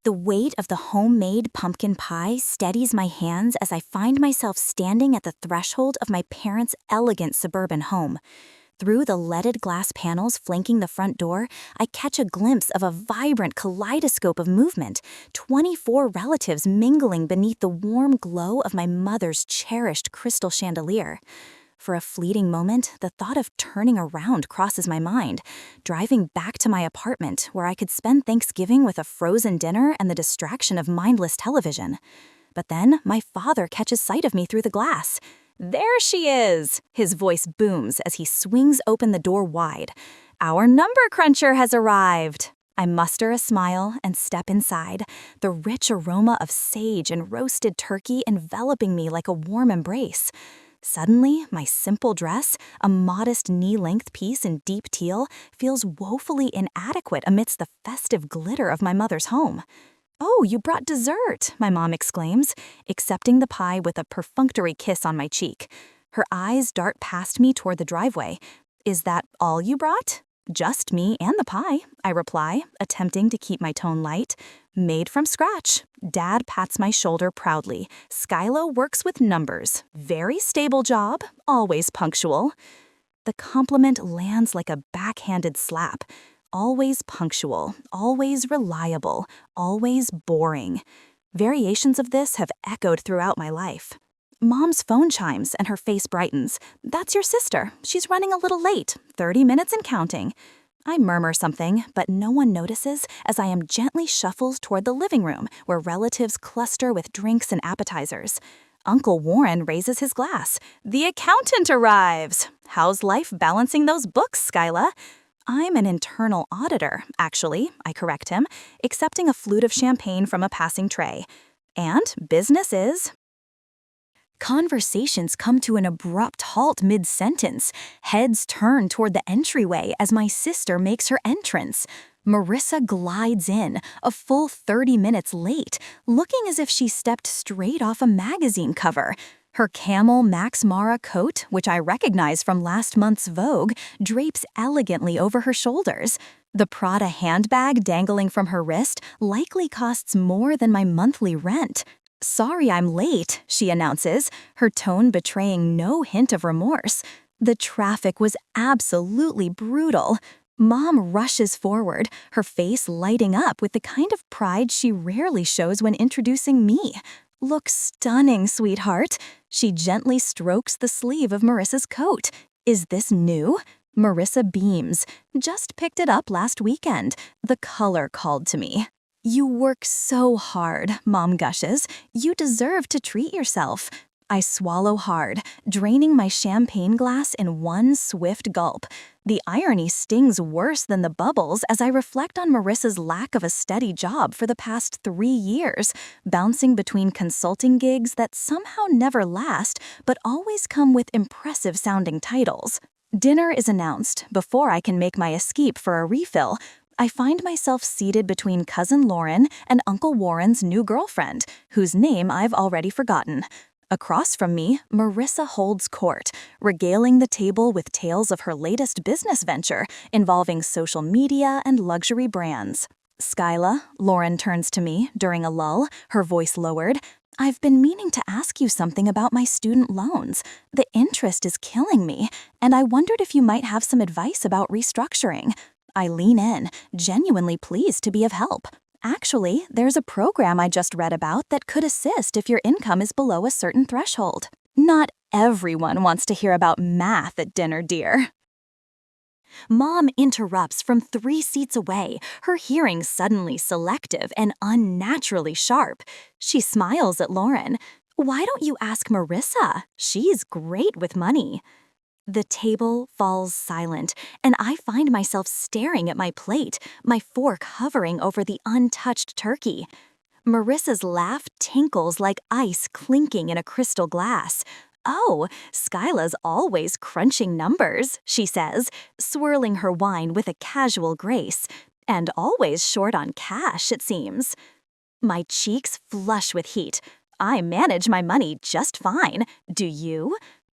The weight of the homemade pumpkin pie steadies my hands as I find myself standing at the threshold of my parents' elegant suburban home. Through the leaded glass panels flanking the front door, I catch a glimpse of a vibrant kaleidoscope of movement, 24 relatives mingling beneath the warm glow of my mother's cherished crystal chandelier. For a fleeting moment, the thought of turning around crosses my mind, driving back to my apartment where I could spend Thanksgiving with a frozen dinner and the distraction of mindless television. But then my father catches sight of me through the glass. "There she is!" His voice booms as he swings open the door wide. "Our number cruncher has arrived!" I muster a smile and step inside, the rich aroma of sage and roasted turkey enveloping me like a warm embrace. Suddenly, my simple dress, a modest knee-length piece in deep teal, feels woefully inadequate amidst the festive glitter of my mother's home. "Oh, you brought dessert," my mom exclaims, accepting the pie with a perfunctory kiss on my cheek. Her eyes dart past me toward the driveway. "Is that all you brought?" "Just me and the pie," I reply, attempting to keep my tone light. "Made from scratch." Dad pats my shoulder proudly. "Skylo works with numbers. Very stable job, always punctual." The compliment lands like a backhanded slap. Always punctual, always reliable, always boring. Variations of this have echoed throughout my life. Mom's phone chimes and her face brightens. "That's your sister. She's running a little late, 30 minutes and counting." I murmur something, but no one notices as I am gently shuffled toward the living room where relatives cluster with drinks and appetizers. Uncle Warren raises his glass. "The accountant arrives! How's life balancing those books, Skyla?" "I'm an internal auditor, actually," I correct him, accepting a flute of champagne from a passing tray. "And business is..." Conversations come to an abrupt halt mid-sentence. Heads turn toward the entryway as my sister makes her entrance. Marissa glides in, a full 30 minutes late, looking as if she stepped straight off a magazine cover. Her camel Max Mara coat, which I recognize from last month's Vogue, drapes elegantly over her shoulders. The Prada handbag dangling from her wrist likely costs more than my monthly rent. "Sorry I'm late," she announces, her tone betraying no hint of remorse. "The traffic was absolutely brutal." Mom rushes forward, her face lighting up with the kind of pride she rarely shows when introducing me. "Look stunning, sweetheart." She gently strokes the sleeve of Marissa's coat. "Is this new?" Marissa beams. "Just picked it up last weekend. The color called to me." "You work so hard," Mom gushes. "You deserve to treat yourself." I swallow hard, draining my champagne glass in one swift gulp. The irony stings worse than the bubbles as I reflect on Marissa's lack of a steady job for the past 3 years, bouncing between consulting gigs that somehow never last but always come with impressive-sounding titles. Dinner is announced before I can make my escape for a refill. I find myself seated between Cousin Lauren and Uncle Warren's new girlfriend, whose name I've already forgotten. Across from me, Marissa holds court, regaling the table with tales of her latest business venture involving social media and luxury brands. "Skyla," Lauren turns to me during a lull, her voice lowered. "I've been meaning to ask you something about my student loans. The interest is killing me, and I wondered if you might have some advice about restructuring." I lean in, genuinely pleased to be of help. "Actually, there's a program I just read about that could assist if your income is below a certain threshold." "Not everyone wants to hear about math at dinner, dear." Mom interrupts from 3 seats away, her hearing suddenly selective and unnaturally sharp. She smiles at Lauren. "Why don't you ask Marissa? She's great with money." The table falls silent, and I find myself staring at my plate, my fork hovering over the untouched turkey. Marissa's laugh tinkles like ice clinking in a crystal glass. "Oh, Skyla's always crunching numbers," she says, swirling her wine with a casual grace. "And always short on cash, it seems." My cheeks flush with heat. I manage my money just fine. Do you?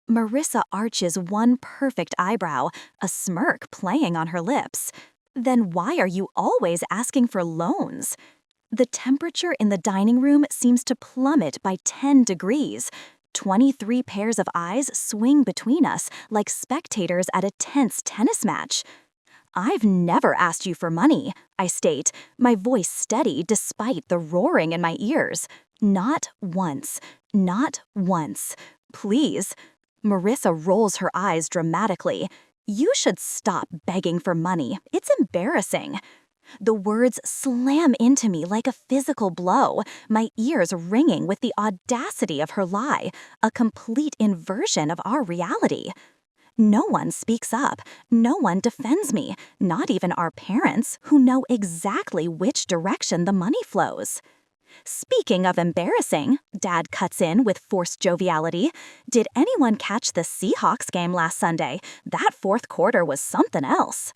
Marissa arches one perfect eyebrow, a smirk playing on her lips. "Then why are you always asking for loans?" The temperature in the dining room seems to plummet by 10 degrees. 23 pairs of eyes swing between us like spectators at a tense tennis match. "I've never asked you for money," I state, my voice steady despite the roaring in my ears. "Not once. Not once. Please." Marissa rolls her eyes dramatically. "You should stop begging for money. It's embarrassing." The words slam into me like a physical blow, my ears ringing with the audacity of her lie, a complete inversion of our reality. No one speaks up. No one defends me, not even our parents, who know exactly which direction the money flows. "Speaking of embarrassing," Dad cuts in with forced joviality, "did anyone catch the Seahawks game last Sunday? That fourth quarter was something else."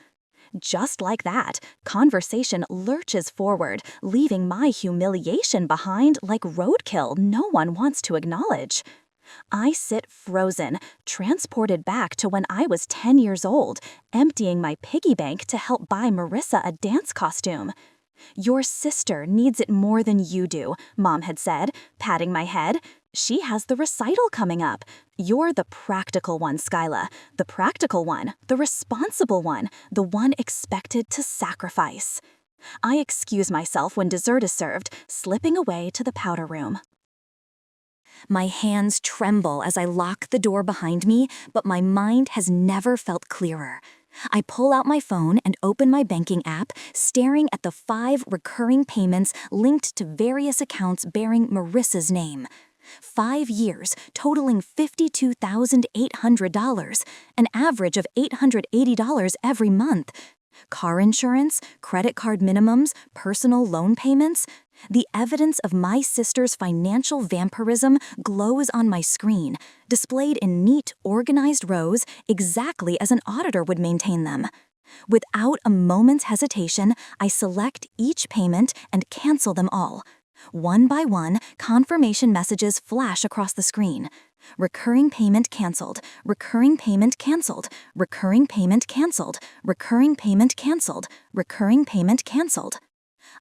Just like that, conversation lurches forward, leaving my humiliation behind like roadkill no one wants to acknowledge. I sit frozen, transported back to when I was 10 years old, emptying my piggy bank to help buy Marissa a dance costume. "Your sister needs it more than you do," Mom had said, patting my head. "She has the recital coming up. You're the practical one, Skyla. The practical one, the responsible one, the one expected to sacrifice." I excuse myself when dessert is served, slipping away to the powder room. My hands tremble as I lock the door behind me, but my mind has never felt clearer. I pull out my phone and open my banking app, staring at the 5 recurring payments linked to various accounts bearing Marissa's name. 5 years, totaling $52,800, an average of $880 every month. Car insurance, credit card minimums, personal loan payments. The evidence of my sister's financial vampirism glows on my screen, displayed in neat, organized rows exactly as an auditor would maintain them. Without a moment's hesitation, I select each payment and cancel them all. One by one, confirmation messages flash across the screen. Recurring payment canceled, recurring payment canceled, recurring payment canceled, recurring payment canceled, recurring payment canceled.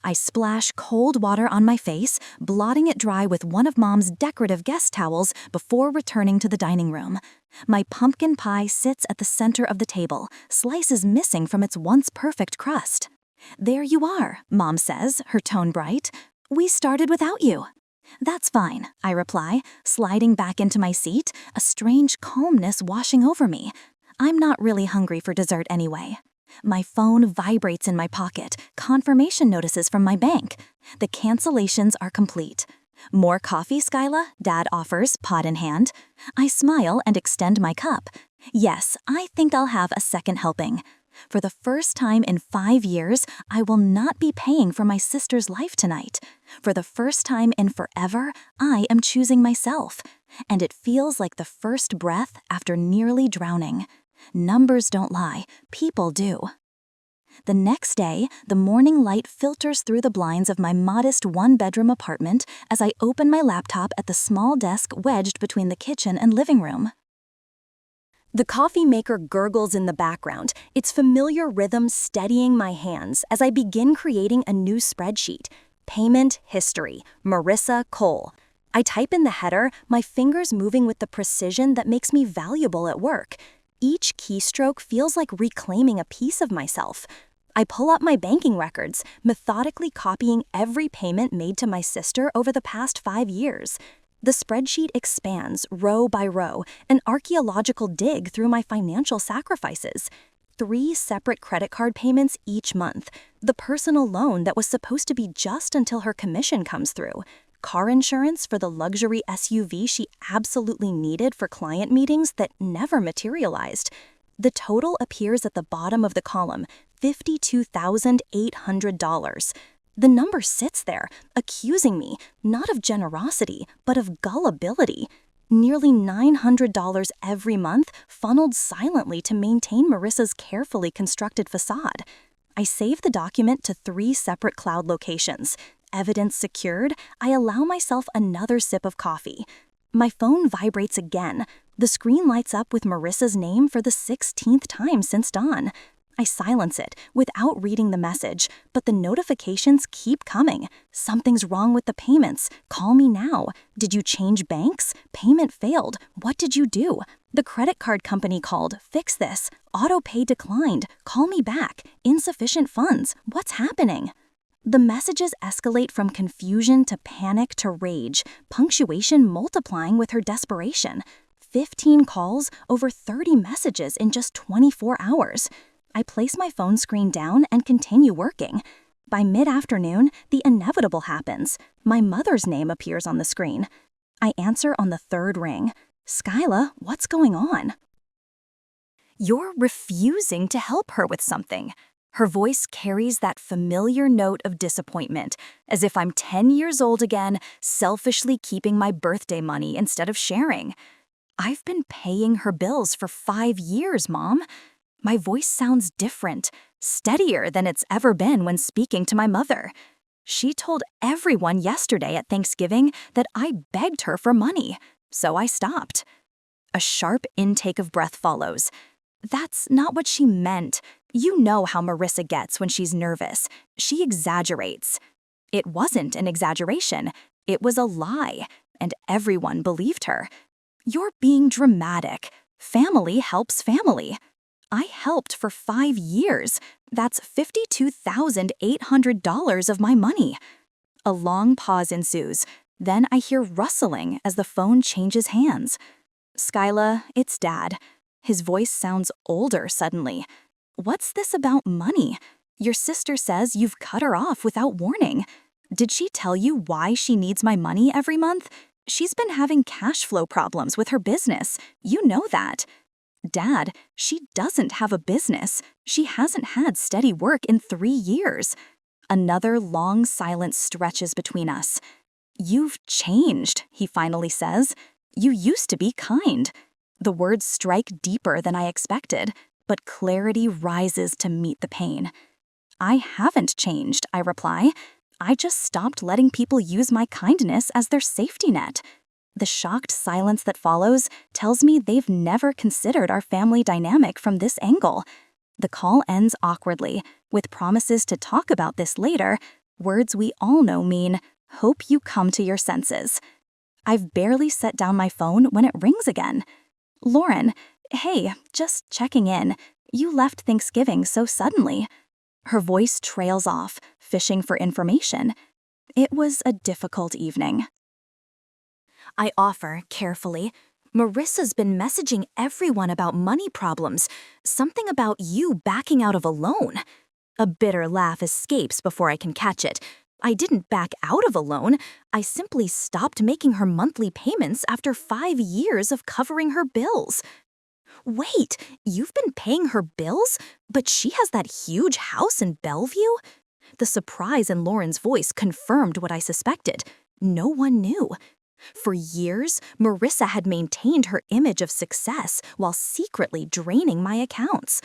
I splash cold water on my face, blotting it dry with one of Mom's decorative guest towels before returning to the dining room. My pumpkin pie sits at the center of the table, slices missing from its once perfect crust. "There you are," Mom says, her tone bright. "We started without you." "That's fine," I reply, sliding back into my seat, a strange calmness washing over me. I'm not really hungry for dessert anyway. My phone vibrates in my pocket, confirmation notices from my bank. The cancellations are complete. "More coffee, Skyla?" Dad offers, pot in hand. I smile and extend my cup. "Yes, I think I'll have a second helping." For the first time in 5 years, I will not be paying for my sister's life tonight. For the first time in forever, I am choosing myself. And it feels like the first breath after nearly drowning. Numbers don't lie, people do. The next day, the morning light filters through the blinds of my modest one-bedroom apartment as I open my laptop at the small desk wedged between the kitchen and living room. The coffee maker gurgles in the background, its familiar rhythm steadying my hands as I begin creating a new spreadsheet. Payment history, Marissa Cole. I type in the header, my fingers moving with the precision that makes me valuable at work. Each keystroke feels like reclaiming a piece of myself. I pull up my banking records, methodically copying every payment made to my sister over the past 5 years. The spreadsheet expands, row by row, an archaeological dig through my financial sacrifices. 3 separate credit card payments each month, the personal loan that was supposed to be just until her commission comes through, car insurance for the luxury SUV she absolutely needed for client meetings that never materialized. The total appears at the bottom of the column, $52,800. The number sits there, accusing me, not of generosity, but of gullibility. Nearly $900 every month funneled silently to maintain Marissa's carefully constructed facade. I save the document to 3 separate cloud locations. Evidence secured, I allow myself another sip of coffee. My phone vibrates again. The screen lights up with Marissa's name for the 16th time since dawn. I silence it without reading the message, but the notifications keep coming. Something's wrong with the payments. Call me now. Did you change banks? Payment failed. What did you do? The credit card company called. Fix this. Auto pay declined. Call me back. Insufficient funds. What's happening? The messages escalate from confusion to panic to rage, punctuation multiplying with her desperation. 15 calls, over 30 messages in just 24 hours. I place my phone screen down and continue working. By mid-afternoon, the inevitable happens. My mother's name appears on the screen. I answer on the third ring. Skyla, what's going on? You're refusing to help her with something. Her voice carries that familiar note of disappointment, as if I'm 10 years old again, selfishly keeping my birthday money instead of sharing. I've been paying her bills for 5 years, Mom. My voice sounds different, steadier than it's ever been when speaking to my mother. She told everyone yesterday at Thanksgiving that I begged her for money, so I stopped. A sharp intake of breath follows. That's not what she meant. You know how Marissa gets when she's nervous. She exaggerates. It wasn't an exaggeration. It was a lie, and everyone believed her. You're being dramatic. Family helps family. I helped for 5 years. That's $52,800 of my money. A long pause ensues. Then I hear rustling as the phone changes hands. Skyla, it's Dad. His voice sounds older suddenly. What's this about money? Your sister says you've cut her off without warning. Did she tell you why she needs my money every month? She's been having cash flow problems with her business. You know that. Dad, she doesn't have a business. She hasn't had steady work in 3 years. Another long silence stretches between us. You've changed, he finally says. You used to be kind. The words strike deeper than I expected, but clarity rises to meet the pain. I haven't changed, I reply. I just stopped letting people use my kindness as their safety net. The shocked silence that follows tells me they've never considered our family dynamic from this angle. The call ends awkwardly, with promises to talk about this later, words we all know mean, hope you come to your senses. I've barely set down my phone when it rings again. Lauren, hey, just checking in. You left Thanksgiving so suddenly. Her voice trails off, fishing for information. It was a difficult evening. I offer, carefully, Marissa's been messaging everyone about money problems, something about you backing out of a loan. A bitter laugh escapes before I can catch it. I didn't back out of a loan. I simply stopped making her monthly payments after 5 years of covering her bills. Wait, you've been paying her bills? But she has that huge house in Bellevue? The surprise in Lauren's voice confirmed what I suspected. No one knew. For years, Marissa had maintained her image of success while secretly draining my accounts.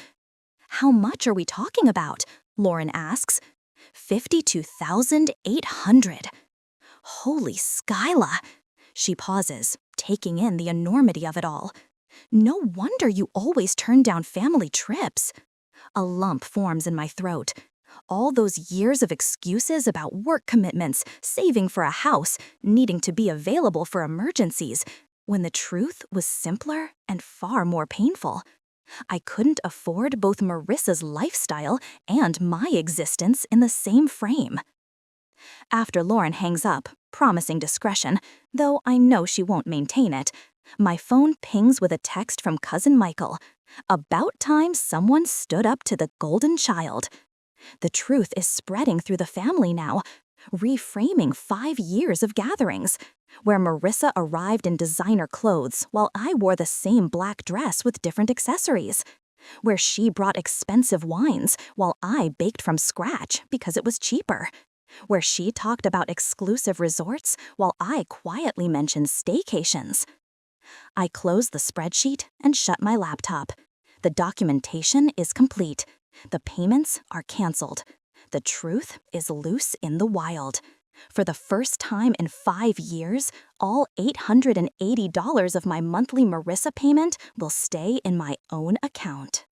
How much are we talking about? Lauren asks. $52,800. Holy Skyla! She pauses, taking in the enormity of it all. No wonder you always turn down family trips. A lump forms in my throat. All those years of excuses about work commitments, saving for a house, needing to be available for emergencies, when the truth was simpler and far more painful. I couldn't afford both Marissa's lifestyle and my existence in the same frame. After Lauren hangs up, promising discretion, though I know she won't maintain it, my phone pings with a text from Cousin Michael. About time someone stood up to the golden child. The truth is spreading through the family now, reframing 5 years of gatherings, where Marissa arrived in designer clothes while I wore the same black dress with different accessories, where she brought expensive wines while I baked from scratch because it was cheaper, where she talked about exclusive resorts while I quietly mentioned staycations. I closed the spreadsheet and shut my laptop. The documentation is complete. The payments are canceled. The truth is loose in the wild. For the first time in 5 years, all $880 of my monthly Marissa payment will stay in my own account.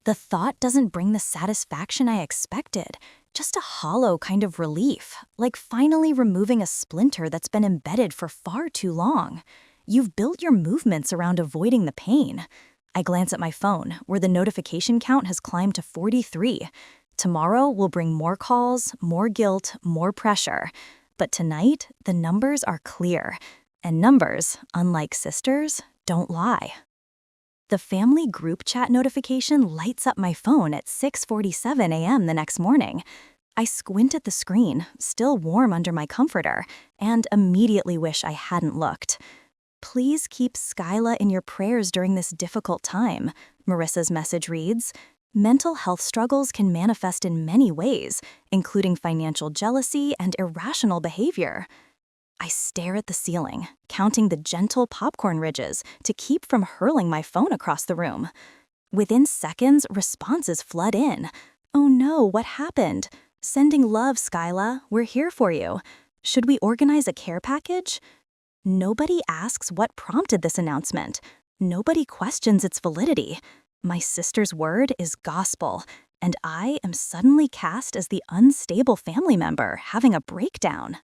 The thought doesn't bring the satisfaction I expected, just a hollow kind of relief, like finally removing a splinter that's been embedded for far too long. You've built your movements around avoiding the pain. I glance at my phone, where the notification count has climbed to 43. Tomorrow will bring more calls, more guilt, more pressure. But tonight, the numbers are clear. And numbers, unlike sisters, don't lie. The family group chat notification lights up my phone at 6:47 a.m. the next morning. I squint at the screen, still warm under my comforter, and immediately wish I hadn't looked. Please keep Skyla in your prayers during this difficult time, Marissa's message reads. Mental health struggles can manifest in many ways, including financial jealousy and irrational behavior. I stare at the ceiling, counting the gentle popcorn ridges to keep from hurling my phone across the room. Within seconds, responses flood in. Oh no, what happened? Sending love, Skyla. We're here for you. Should we organize a care package? Nobody asks what prompted this announcement. Nobody questions its validity. My sister's word is gospel, and I am suddenly cast as the unstable family member having a breakdown.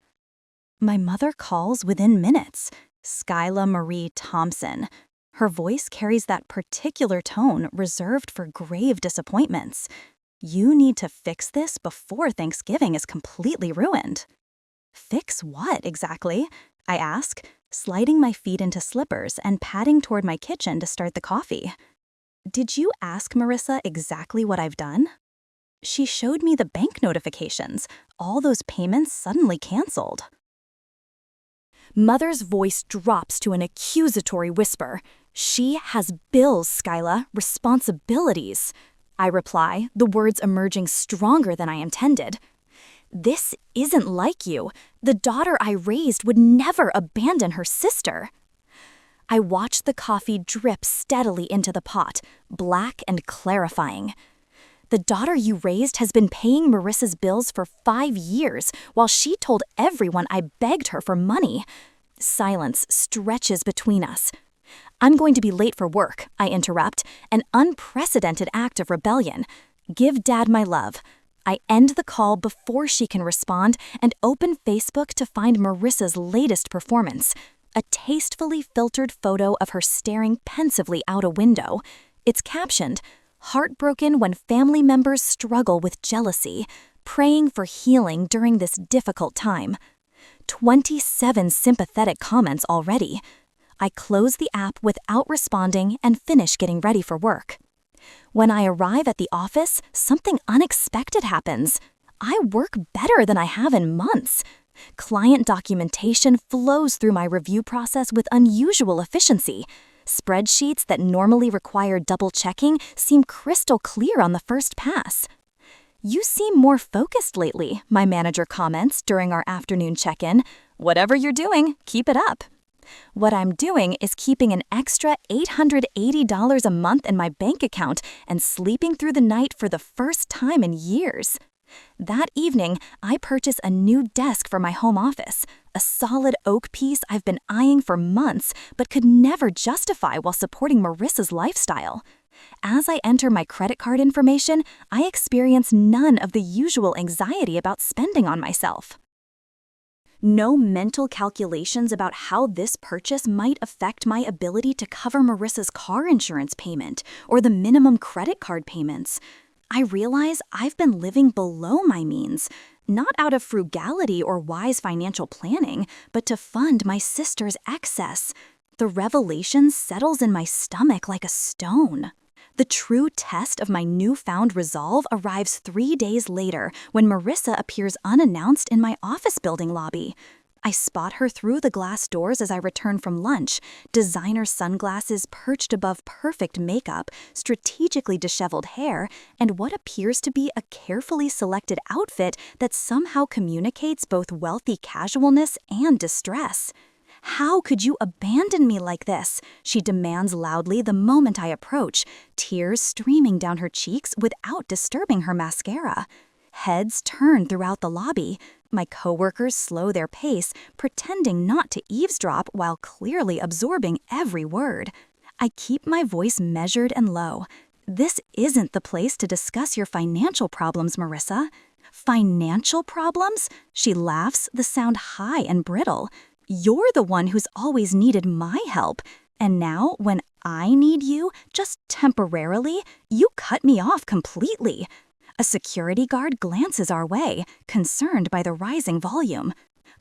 My mother calls within minutes, Skyla Marie Thompson. Her voice carries that particular tone reserved for grave disappointments. You need to fix this before Thanksgiving is completely ruined. Fix what, exactly? I ask, sliding my feet into slippers and padding toward my kitchen to start the coffee. Did you ask Marissa exactly what I've done? She showed me the bank notifications, all those payments suddenly canceled. Mother's voice drops to an accusatory whisper. She has bills, Skyla, responsibilities. I reply, the words emerging stronger than I intended. This isn't like you. The daughter I raised would never abandon her sister. I watch the coffee drip steadily into the pot, black and clarifying. The daughter you raised has been paying Marissa's bills for 5 years, while she told everyone I begged her for money. Silence stretches between us. I'm going to be late for work, I interrupt, an unprecedented act of rebellion. Give Dad my love. I end the call before she can respond and open Facebook to find Marissa's latest performance, a tastefully filtered photo of her staring pensively out a window. It's captioned, "Heartbroken when family members struggle with jealousy, praying for healing during this difficult time." 27 sympathetic comments already. I close the app without responding and finish getting ready for work. When I arrive at the office, something unexpected happens. I work better than I have in months. Client documentation flows through my review process with unusual efficiency. Spreadsheets that normally require double-checking seem crystal clear on the first pass. You seem more focused lately, my manager comments during our afternoon check-in. Whatever you're doing, keep it up. What I'm doing is keeping an extra $880 a month in my bank account and sleeping through the night for the first time in years. That evening, I purchase a new desk for my home office, a solid oak piece I've been eyeing for months but could never justify while supporting Marissa's lifestyle. As I enter my credit card information, I experience none of the usual anxiety about spending on myself. No mental calculations about how this purchase might affect my ability to cover Marissa's car insurance payment or the minimum credit card payments. I realize I've been living below my means, not out of frugality or wise financial planning, but to fund my sister's excess. The revelation settles in my stomach like a stone. The true test of my newfound resolve arrives 3 days later when Marissa appears unannounced in my office building lobby. I spot her through the glass doors as I return from lunch, designer sunglasses perched above perfect makeup, strategically disheveled hair, and what appears to be a carefully selected outfit that somehow communicates both wealthy casualness and distress. "How could you abandon me like this?" she demands loudly the moment I approach, tears streaming down her cheeks without disturbing her mascara. Heads turn throughout the lobby. My coworkers slow their pace, pretending not to eavesdrop while clearly absorbing every word. I keep my voice measured and low. This isn't the place to discuss your financial problems, Marissa. Financial problems? She laughs, the sound high and brittle. You're the one who's always needed my help. And now, when I need you, just temporarily, you cut me off completely. A security guard glances our way, concerned by the rising volume.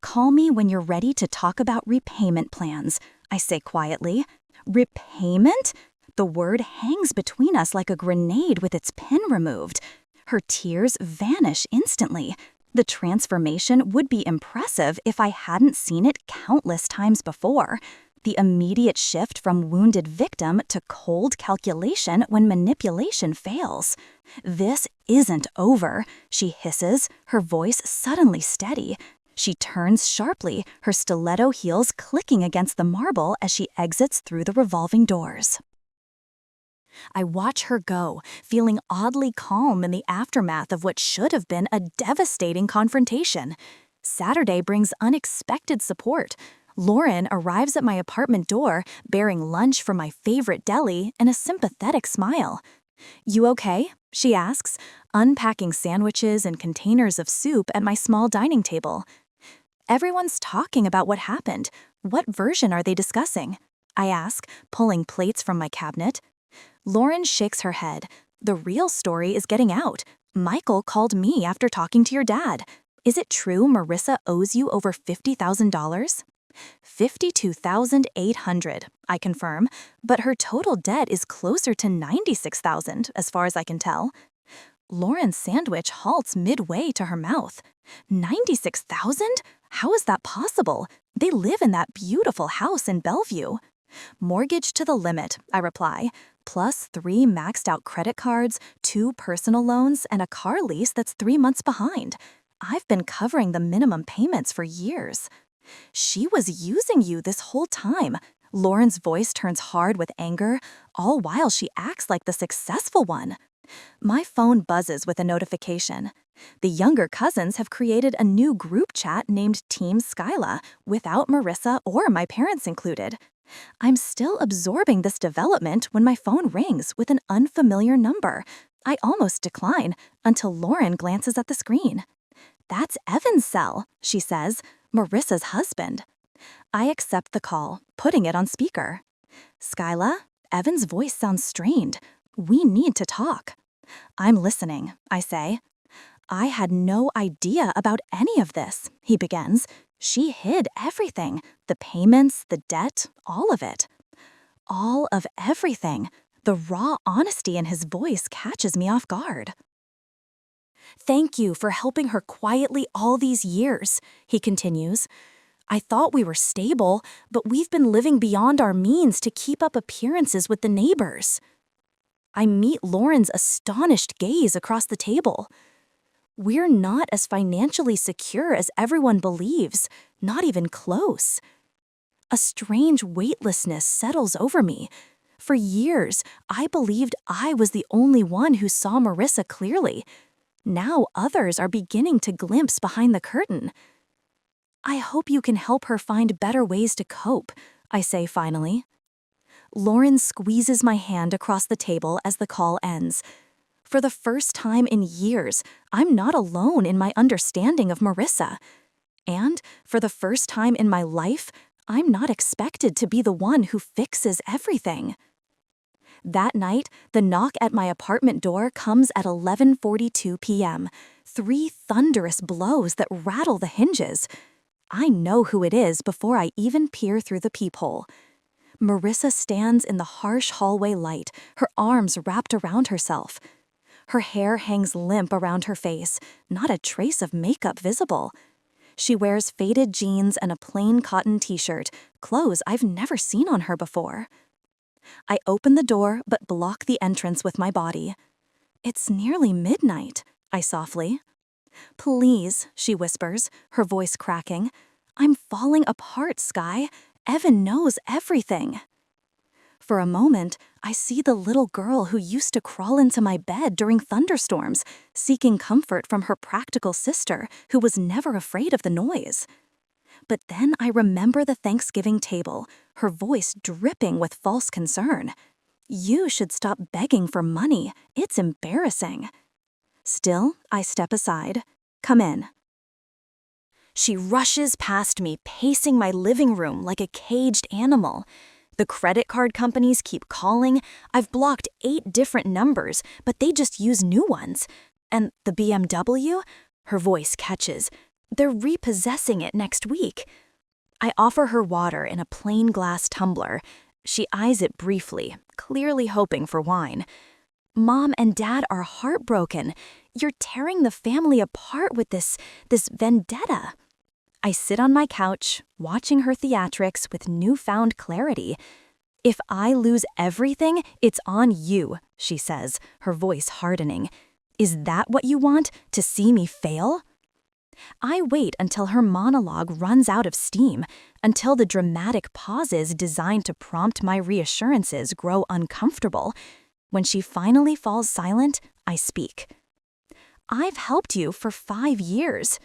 Call me when you're ready to talk about repayment plans, I say quietly. Repayment? The word hangs between us like a grenade with its pin removed. Her tears vanish instantly. The transformation would be impressive if I hadn't seen it countless times before. The immediate shift from wounded victim to cold calculation when manipulation fails. This isn't over, she hisses, her voice suddenly steady. She turns sharply, her stiletto heels clicking against the marble as she exits through the revolving doors. I watch her go, feeling oddly calm in the aftermath of what should have been a devastating confrontation. Saturday brings unexpected support. Lauren arrives at my apartment door, bearing lunch from my favorite deli and a sympathetic smile. "You okay?" she asks, unpacking sandwiches and containers of soup at my small dining table. Everyone's talking about what happened. What version are they discussing? I ask, pulling plates from my cabinet. Lauren shakes her head. The real story is getting out. Michael called me after talking to your dad. Is it true Marissa owes you over $50,000? $52,800, I confirm, but her total debt is closer to $96,000 as far as I can tell. Lauren's sandwich halts midway to her mouth. $96,000? How is that possible? They live in that beautiful house in Bellevue. Mortgage to the limit, I reply, plus 3 maxed-out credit cards, 2 personal loans, and a car lease that's 3 months behind. I've been covering the minimum payments for years. She was using you this whole time. Lauren's voice turns hard with anger, all while she acts like the successful one. My phone buzzes with a notification. The younger cousins have created a new group chat named Team Skyla, without Marissa or my parents included. I'm still absorbing this development when my phone rings with an unfamiliar number. I almost decline until Lauren glances at the screen. "That's Evan's cell," she says, Marissa's husband. I accept the call, putting it on speaker. "Skyla, Evan's voice sounds strained. We need to talk." "I'm listening," I say. "I had no idea about any of this," he begins. "She hid everything, the payments, the debt, all of it." All of everything. The raw honesty in his voice catches me off guard. "Thank you for helping her quietly all these years," he continues. "I thought we were stable, but we've been living beyond our means to keep up appearances with the neighbors." I meet Lauren's astonished gaze across the table. "We're not as financially secure as everyone believes, not even close." A strange weightlessness settles over me. For years, I believed I was the only one who saw Marissa clearly. Now others are beginning to glimpse behind the curtain. "I hope you can help her find better ways to cope," I say finally. Lauren squeezes my hand across the table as the call ends. For the first time in years, I'm not alone in my understanding of Marissa. And for the first time in my life, I'm not expected to be the one who fixes everything. That night, the knock at my apartment door comes at 11:42 p.m. 3 thunderous blows that rattle the hinges. I know who it is before I even peer through the peephole. Marissa stands in the harsh hallway light, her arms wrapped around herself. Her hair hangs limp around her face, not a trace of makeup visible. She wears faded jeans and a plain cotton t-shirt, clothes I've never seen on her before. I open the door but block the entrance with my body. "It's nearly midnight," I softly. "Please," she whispers, her voice cracking. "I'm falling apart, Sky. Evan knows everything." For a moment, I see the little girl who used to crawl into my bed during thunderstorms, seeking comfort from her practical sister who was never afraid of the noise. But then I remember the Thanksgiving table, her voice dripping with false concern. You should stop begging for money. It's embarrassing. Still, I step aside. Come in. She rushes past me, pacing my living room like a caged animal. The credit card companies keep calling. I've blocked 8 different numbers, but they just use new ones. And the BMW? Her voice catches. They're repossessing it next week. I offer her water in a plain glass tumbler. She eyes it briefly, clearly hoping for wine. Mom and Dad are heartbroken. You're tearing the family apart with this vendetta. I sit on my couch, watching her theatrics with newfound clarity. If I lose everything, it's on you, she says, her voice hardening. Is that what you want, to see me fail? I wait until her monologue runs out of steam, until the dramatic pauses designed to prompt my reassurances grow uncomfortable. When she finally falls silent, I speak. I've helped you for 5 years.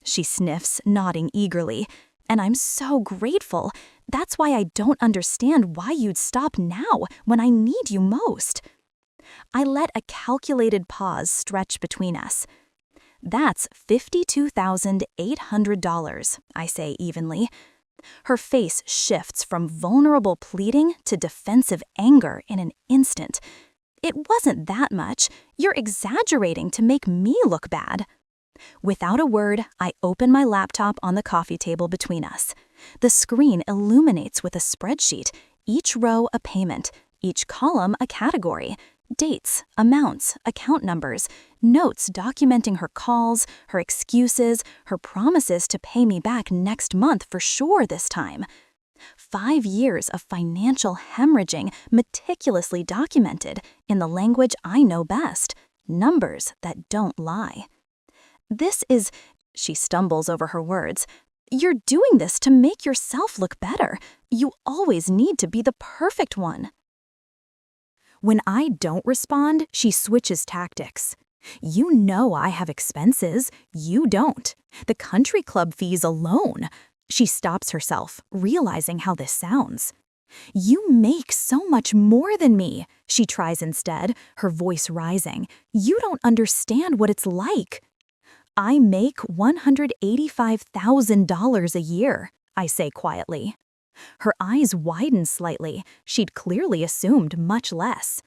She sniffs, nodding eagerly. And I'm so grateful. That's why I don't understand why you'd stop now when I need you most. I let a calculated pause stretch between us. That's $52,800, I say evenly. Her face shifts from vulnerable pleading to defensive anger in an instant. It wasn't that much. You're exaggerating to make me look bad. Without a word, I open my laptop on the coffee table between us. The screen illuminates with a spreadsheet, each row a payment, each column a category. Dates, amounts, account numbers, notes documenting her calls, her excuses, her promises to pay me back next month for sure this time. 5 years of financial hemorrhaging meticulously documented in the language I know best, numbers that don't lie. This is, she stumbles over her words, you're doing this to make yourself look better. You always need to be the perfect one. When I don't respond, she switches tactics. You know I have expenses. You don't. The country club fees alone. She stops herself, realizing how this sounds. You make so much more than me, she tries instead, her voice rising. You don't understand what it's like. I make $185,000 a year, I say quietly. Her eyes widen slightly. She'd clearly assumed much less.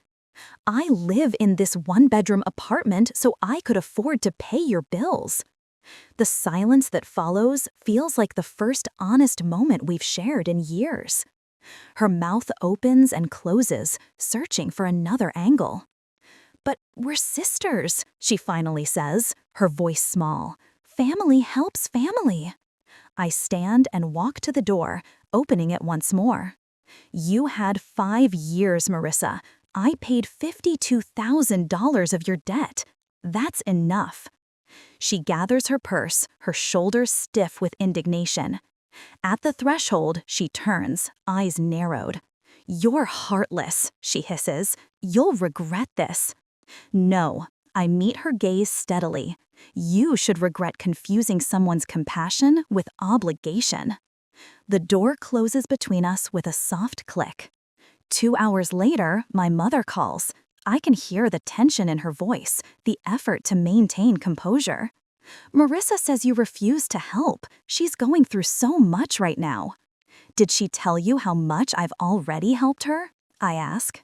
I live in this 1-bedroom apartment so I could afford to pay your bills. The silence that follows feels like the first honest moment we've shared in years. Her mouth opens and closes, searching for another angle. But we're sisters, she finally says, her voice small. Family helps family. I stand and walk to the door, opening it once more. You had 5 years, Marissa. I paid $52,000 of your debt. That's enough. She gathers her purse, her shoulders stiff with indignation. At the threshold, she turns, eyes narrowed. You're heartless, she hisses. You'll regret this. No, I meet her gaze steadily. You should regret confusing someone's compassion with obligation. The door closes between us with a soft click. 2 hours later, my mother calls. I can hear the tension in her voice, the effort to maintain composure. Marissa says you refuse to help. She's going through so much right now. Did she tell you how much I've already helped her? I ask.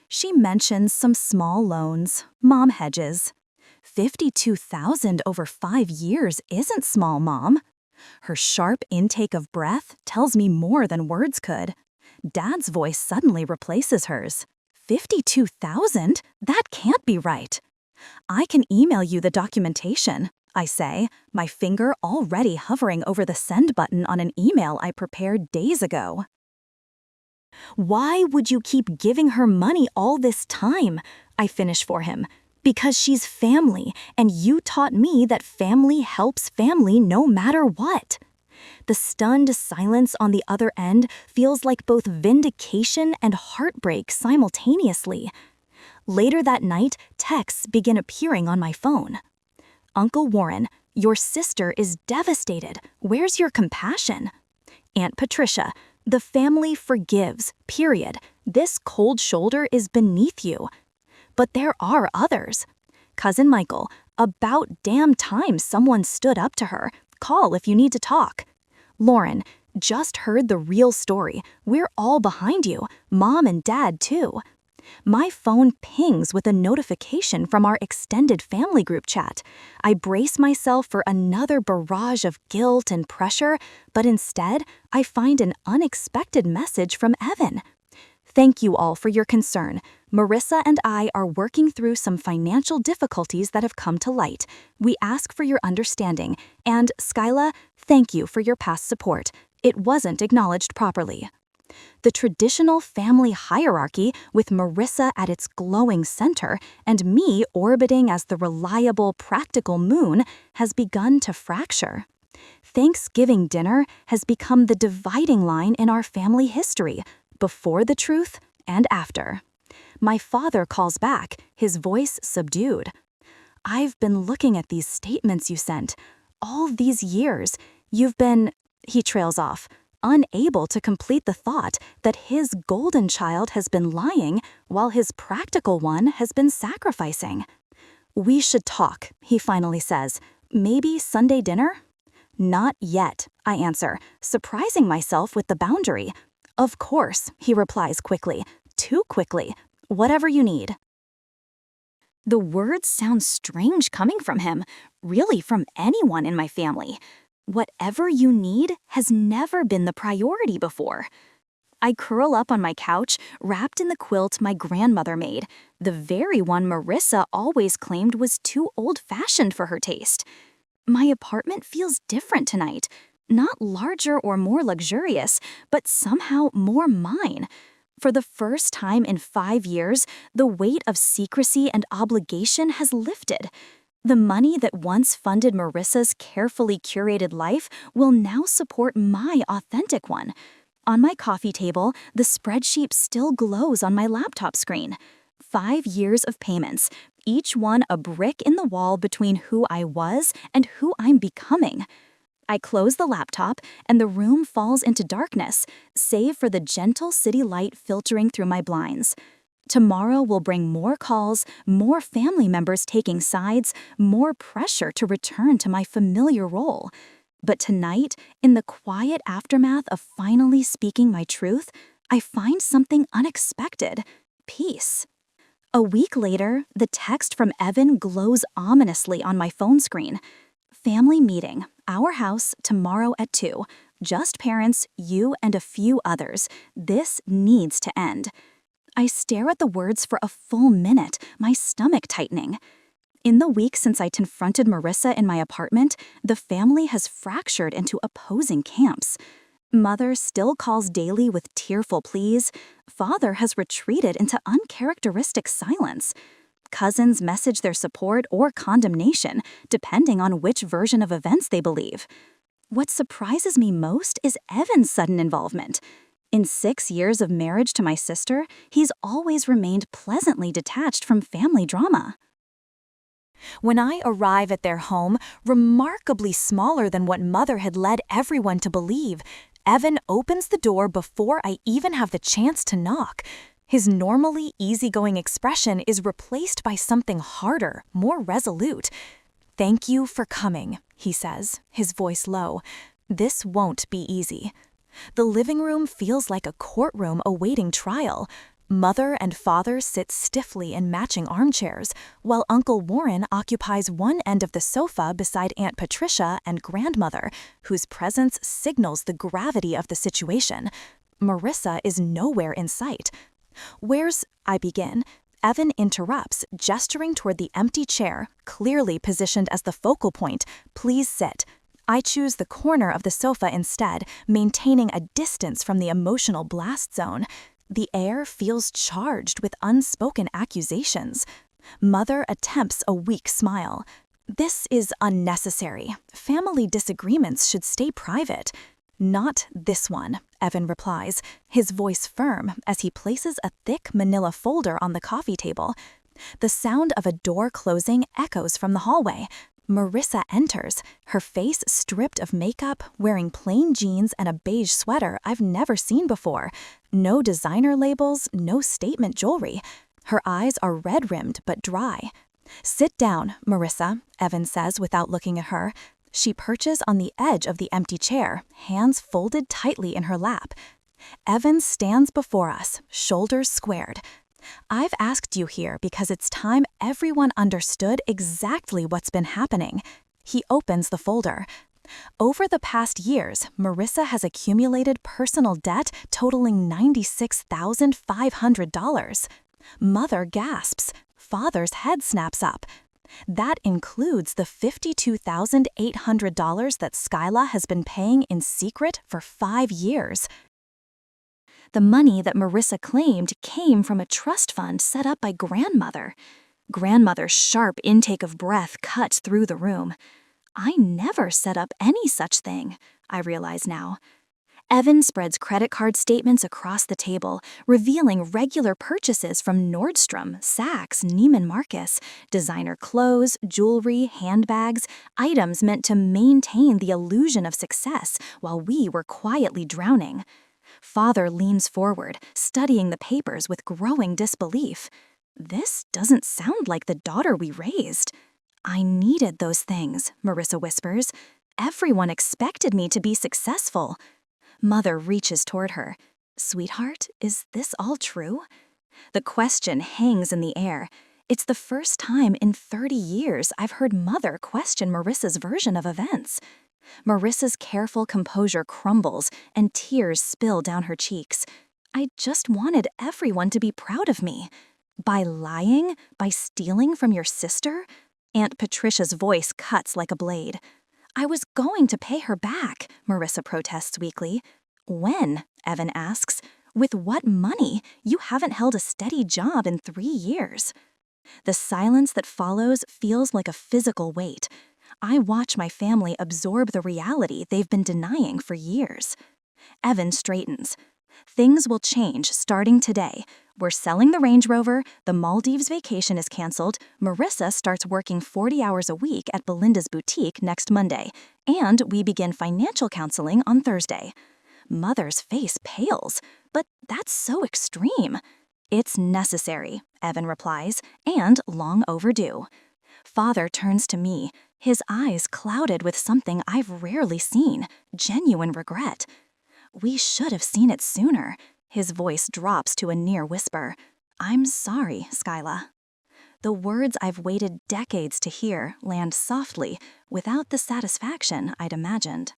She mentions some small loans, mom hedges. $52,000 over 5 years isn't small, Mom. Her sharp intake of breath tells me more than words could. Dad's voice suddenly replaces hers. $52,000? That can't be right. I can email you the documentation, I say, my finger already hovering over the send button on an email I prepared days ago. Why would you keep giving her money all this time? I finish for him. Because she's family, and you taught me that family helps family no matter what. The stunned silence on the other end feels like both vindication and heartbreak simultaneously. Later that night, texts begin appearing on my phone. Uncle Warren, your sister is devastated. Where's your compassion? Aunt Patricia, the family forgives, period. This cold shoulder is beneath you. But there are others. Cousin Michael, about damn time someone stood up to her. Call if you need to talk. Lauren, just heard the real story. We're all behind you. Mom and Dad, too. My phone pings with a notification from our extended family group chat. I brace myself for another barrage of guilt and pressure, but instead, I find an unexpected message from Evan. Thank you all for your concern. Marissa and I are working through some financial difficulties that have come to light. We ask for your understanding. And, Skyla, thank you for your past support. It wasn't acknowledged properly. The traditional family hierarchy, with Marissa at its glowing center and me orbiting as the reliable, practical moon, has begun to fracture. Thanksgiving dinner has become the dividing line in our family history, before the truth and after. My father calls back, his voice subdued. I've been looking at these statements you sent. All these years, you've been, he trails off, unable to complete the thought that his golden child has been lying while his practical one has been sacrificing. We should talk, he finally says. Maybe Sunday dinner? Not yet, I answer, surprising myself with the boundary. Of course, he replies quickly, too quickly. Whatever you need. The words sound strange coming from him, really from anyone in my family. Whatever you need has never been the priority before. I curl up on my couch, wrapped in the quilt my grandmother made, the very one Marissa always claimed was too old-fashioned for her taste. My apartment feels different tonight. Not larger or more luxurious, but somehow more mine. For the first time in 5 years, the weight of secrecy and obligation has lifted. The money that once funded Marissa's carefully curated life will now support my authentic one. On my coffee table, the spreadsheet still glows on my laptop screen. 5 years of payments, each one a brick in the wall between who I was and who I'm becoming. I close the laptop, and the room falls into darkness, save for the gentle city light filtering through my blinds. Tomorrow will bring more calls, more family members taking sides, more pressure to return to my familiar role. But tonight, in the quiet aftermath of finally speaking my truth, I find something unexpected: peace. A week later, the text from Evan glows ominously on my phone screen. Family meeting, our house, tomorrow at 2. Just parents, you and a few others. This needs to end. I stare at the words for a full minute, my stomach tightening. In the week since I confronted Marissa in my apartment, the family has fractured into opposing camps. Mother still calls daily with tearful pleas. Father has retreated into uncharacteristic silence. Cousins message their support or condemnation, depending on which version of events they believe. What surprises me most is Evan's sudden involvement. In 6 years of marriage to my sister, he's always remained pleasantly detached from family drama. When I arrive at their home, remarkably smaller than what Mother had led everyone to believe, Evan opens the door before I even have the chance to knock. His normally easygoing expression is replaced by something harder, more resolute. "Thank you for coming," he says, his voice low. "This won't be easy." The living room feels like a courtroom awaiting trial. Mother and father sit stiffly in matching armchairs, while Uncle Warren occupies one end of the sofa beside Aunt Patricia and grandmother, whose presence signals the gravity of the situation. Marissa is nowhere in sight. "Where's—" I begin. Evan interrupts, gesturing toward the empty chair, clearly positioned as the focal point. "Please sit." I choose the corner of the sofa instead, maintaining a distance from the emotional blast zone. The air feels charged with unspoken accusations. Mother attempts a weak smile. "This is unnecessary. Family disagreements should stay private." "Not this one," Evan replies, his voice firm as he places a thick manila folder on the coffee table. The sound of a door closing echoes from the hallway. Marissa enters, her face stripped of makeup, wearing plain jeans and a beige sweater I've never seen before. No designer labels, no statement jewelry. Her eyes are red-rimmed but dry. "Sit down, Marissa," Evan says without looking at her. She perches on the edge of the empty chair, hands folded tightly in her lap. Evan stands before us, shoulders squared. "I've asked you here because it's time everyone understood exactly what's been happening." He opens the folder. "Over the past years, Marissa has accumulated personal debt totaling $96,500. Mother gasps. Father's head snaps up. That includes the $52,800 that Skyla has been paying in secret for 5 years. The money that Marissa claimed came from a trust fund set up by Grandmother. Grandmother's sharp intake of breath cuts through the room. I never set up any such thing, I realize now. Evan spreads credit card statements across the table, revealing regular purchases from Nordstrom, Saks, Neiman Marcus, designer clothes, jewelry, handbags, items meant to maintain the illusion of success while we were quietly drowning. Father leans forward, studying the papers with growing disbelief. This doesn't sound like the daughter we raised. I needed those things, Marissa whispers. Everyone expected me to be successful. Mother reaches toward her. Sweetheart, is this all true? The question hangs in the air. It's the first time in 30 years I've heard Mother question Marissa's version of events. Marissa's careful composure crumbles and tears spill down her cheeks. I just wanted everyone to be proud of me. By lying? By stealing from your sister? Aunt Patricia's voice cuts like a blade. I was going to pay her back, Marissa protests weakly. When? Evan asks. With what money? You haven't held a steady job in 3 years. The silence that follows feels like a physical weight. I watch my family absorb the reality they've been denying for years. Evan straightens. Things will change starting today. We're selling the Range Rover, the Maldives vacation is canceled, Marissa starts working 40 hours a week at Belinda's boutique next Monday, and we begin financial counseling on Thursday. Mother's face pales, but that's so extreme. It's necessary, Evan replies, and long overdue. Father turns to me, his eyes clouded with something I've rarely seen, genuine regret. We should have seen it sooner. His voice drops to a near whisper. I'm sorry, Skyla. The words I've waited decades to hear land softly, without the satisfaction I'd imagined.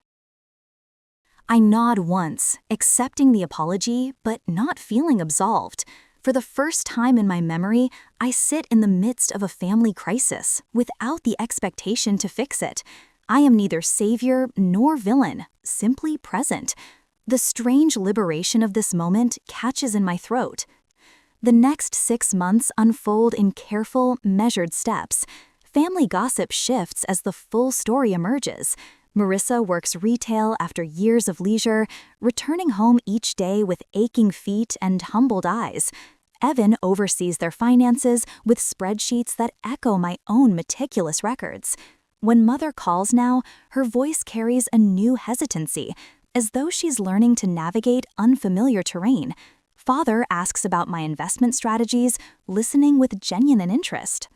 I nod once, accepting the apology, but not feeling absolved. For the first time in my memory, I sit in the midst of a family crisis, without the expectation to fix it. I am neither savior nor villain, simply present. The strange liberation of this moment catches in my throat. The next 6 months unfold in careful, measured steps. Family gossip shifts as the full story emerges. Marissa works retail after years of leisure, returning home each day with aching feet and humbled eyes. Evan oversees their finances with spreadsheets that echo my own meticulous records. When Mother calls now, her voice carries a new hesitancy, as though she's learning to navigate unfamiliar terrain. Father asks about my investment strategies, listening with genuine interest.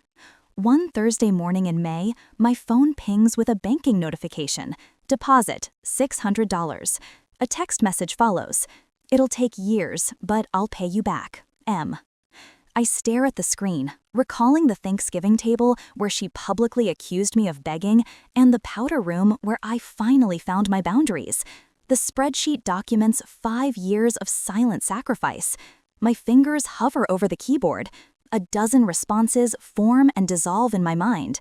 One Thursday morning in May, my phone pings with a banking notification. Deposit, $600. A text message follows. It'll take years, but I'll pay you back. M. I stare at the screen, recalling the Thanksgiving table where she publicly accused me of begging, and the powder room where I finally found my boundaries. The spreadsheet documents 5 years of silent sacrifice. My fingers hover over the keyboard. A dozen responses form and dissolve in my mind.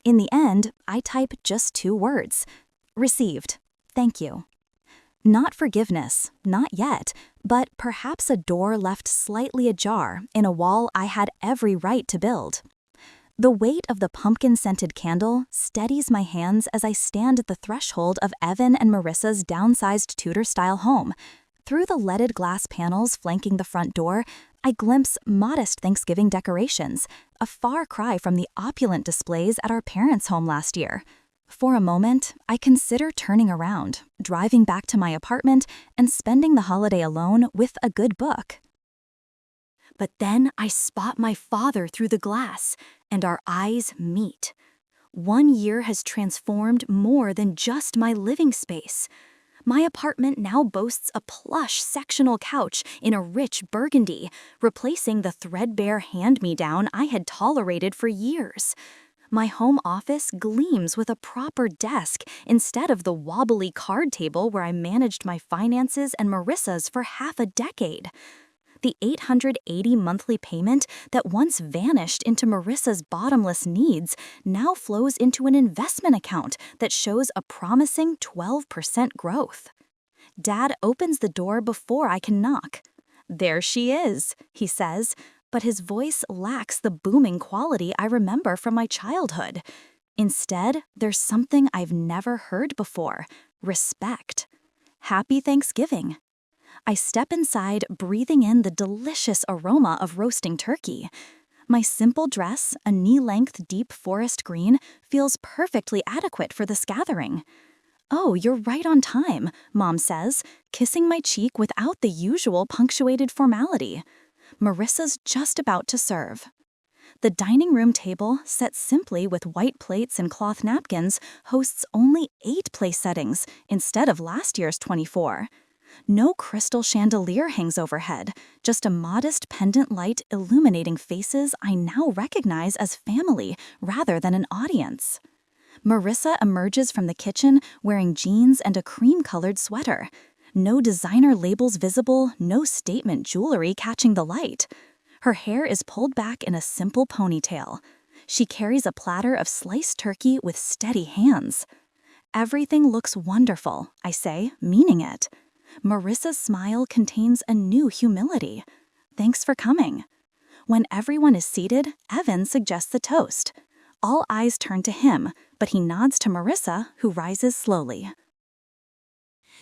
In the end, I type just 2 words. Received. Thank you. Not forgiveness, not yet, but perhaps a door left slightly ajar in a wall I had every right to build. The weight of the pumpkin-scented candle steadies my hands as I stand at the threshold of Evan and Marissa's downsized Tudor-style home. Through the leaded glass panels flanking the front door, I glimpse modest Thanksgiving decorations, a far cry from the opulent displays at our parents' home last year. For a moment, I consider turning around, driving back to my apartment, and spending the holiday alone with a good book. But then I spot my father through the glass, and our eyes meet. 1 year has transformed more than just my living space. My apartment now boasts a plush sectional couch in a rich burgundy, replacing the threadbare hand-me-down I had tolerated for years. My home office gleams with a proper desk instead of the wobbly card table where I managed my finances and Marissa's for half a decade. The $880 monthly payment that once vanished into Marissa's bottomless needs now flows into an investment account that shows a promising 12% growth. Dad opens the door before I can knock. "There she is," he says, but his voice lacks the booming quality I remember from my childhood. Instead, there's something I've never heard before: respect. "Happy Thanksgiving." I step inside, breathing in the delicious aroma of roasting turkey. My simple dress, a knee-length deep forest green, feels perfectly adequate for this gathering. "Oh, you're right on time," Mom says, kissing my cheek without the usual punctuated formality. Marissa's just about to serve. The dining room table, set simply with white plates and cloth napkins, hosts only 8 place settings instead of last year's 24. No crystal chandelier hangs overhead, just a modest pendant light illuminating faces I now recognize as family rather than an audience. Marissa emerges from the kitchen wearing jeans and a cream-colored sweater. No designer labels visible, no statement jewelry catching the light. Her hair is pulled back in a simple ponytail. She carries a platter of sliced turkey with steady hands. "Everything looks wonderful," I say, meaning it. Marissa's smile contains a new humility. "Thanks for coming." When everyone is seated, Evan suggests a toast. All eyes turn to him, but he nods to Marissa, who rises slowly.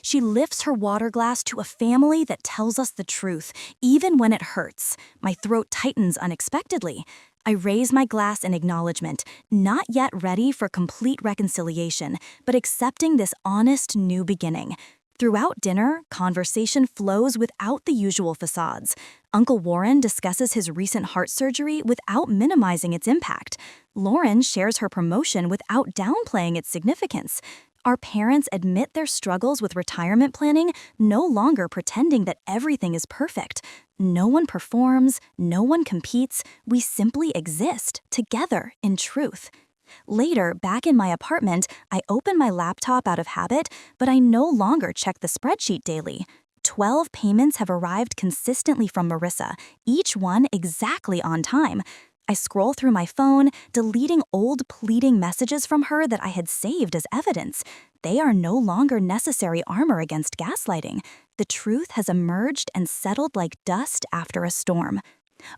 She lifts her water glass to a family that tells us the truth, even when it hurts. My throat tightens unexpectedly. I raise my glass in acknowledgement, not yet ready for complete reconciliation, but accepting this honest new beginning. Throughout dinner, conversation flows without the usual facades. Uncle Warren discusses his recent heart surgery without minimizing its impact. Lauren shares her promotion without downplaying its significance. Our parents admit their struggles with retirement planning, no longer pretending that everything is perfect. No one performs, no one competes, we simply exist, together, in truth. Later, back in my apartment, I open my laptop out of habit, but I no longer check the spreadsheet daily. 12 payments have arrived consistently from Marissa, each one exactly on time. I scroll through my phone, deleting old pleading messages from her that I had saved as evidence. They are no longer necessary armor against gaslighting. The truth has emerged and settled like dust after a storm.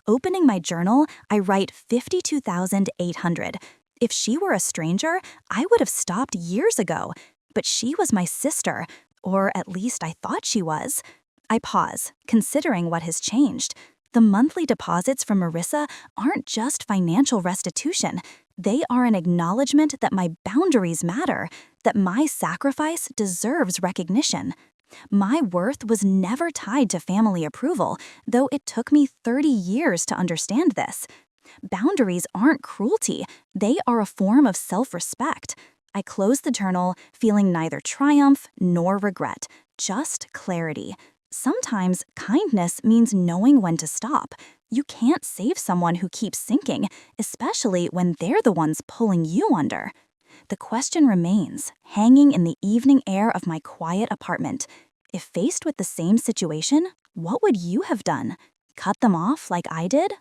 Opening my journal, I write 52,800. If she were a stranger, I would have stopped years ago. But she was my sister, or at least I thought she was. I pause, considering what has changed. The monthly deposits from Marissa aren't just financial restitution. They are an acknowledgement that my boundaries matter, that my sacrifice deserves recognition. My worth was never tied to family approval, though it took me 30 years to understand this. Boundaries aren't cruelty, they are a form of self-respect. I close the journal, feeling neither triumph nor regret, just clarity. Sometimes kindness means knowing when to stop. You can't save someone who keeps sinking, especially when they're the ones pulling you under. The question remains, hanging in the evening air of my quiet apartment. If faced with the same situation, what would you have done? Cut them off like I did?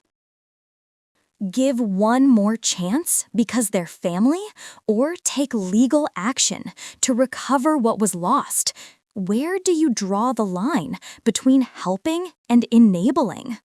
Give one more chance because they're family, or take legal action to recover what was lost? Where do you draw the line between helping and enabling?